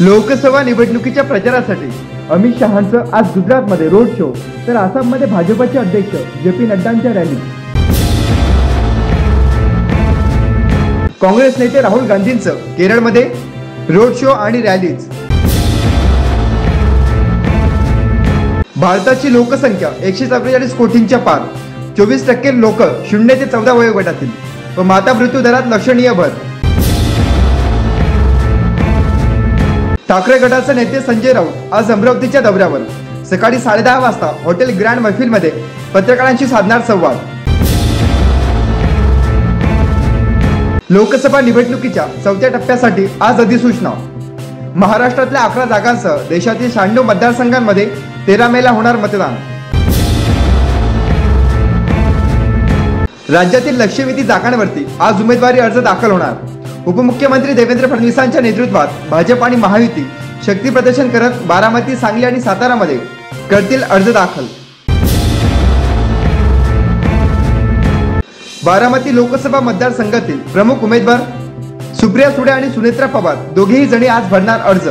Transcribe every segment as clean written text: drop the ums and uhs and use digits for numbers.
लोकसभा निवडणुकीच्या प्रचारासाठी अमित शहांचं आज गुजरातमध्ये रोड शो, तर आसाममध्ये भाजपचे अध्यक्ष जे.पी. नड्डांच्या रॅली. काँग्रेस नेते राहुल गांधींचं केरळमध्ये रोड शो आणि रॅलीज. भारताची लोकसंख्या 144 कोटींच्या पार, 24% लोक 0 ते 14 वयोगटातील व माता मृत्यू दरात लक्षणीय भर. ठाकरे गटाचे नेते संजय राऊत आज अमरावतीच्या दौऱ्यावर. सकाळी 10:30 वाजता हॉटेल ग्रँड महफिलमध्ये पत्रकारांशी साधणार संवाद. लोकसभा निवडणुकीच्या 4थ्या टप्प्यासाठी आज अधिसूचना. महाराष्ट्रातल्या 11 जागांसह देशातील 96 मतदारसंघांमध्ये 13 मेला होणार मतदान. राज्यातील लक्षवेधी जागांवरती आज उमेदवारी अर्ज दाखल होणार. उपमुख्यमंत्री देवेंद्र फडणवीसांच्या नेतृत्वात भाजप आणि महायुती शक्ती प्रदर्शन करत बारामती, सांगली आणि सातारामध्ये करतील अर्ज दाखल. बारामती लोकसभा मतदारसंघातील प्रमुख उमेदवार सुप्रिया सुळे आणि सुनेत्रा पवार दोघेही जणी आज भरणार अर्ज.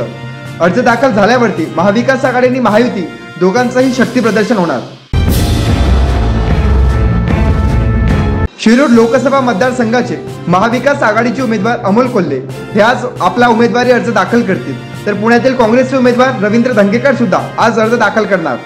अर्ज दाखल झाल्यावरती महाविकास आघाडी आणि महायुती दोघांचंही शक्ती प्रदर्शन होणार. शिरूर लोकसभा मतदारसंघाचे महाविकास आघाडीचे उमेदवार अमोल कोल्हे हे आज आपला उमेदवारी अर्ज दाखल करतील, तर पुण्यातील काँग्रेसचे उमेदवार रवींद्र धंगेकर सुद्धा आज अर्ज दाखल करणार.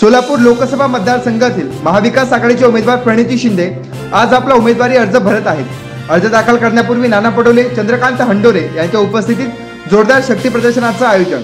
सोलापूर लोकसभा मतदारसंघातील महाविकास आघाडीचे उमेदवार प्रणिती शिंदे आज आपला उमेदवारी अर्ज भरत आहेत. अर्ज दाखल करण्यापूर्वी नाना पटोले, चंद्रकांत हंडोरे यांच्या उपस्थितीत जोरदार शक्ती प्रदर्शनाचं आयोजन.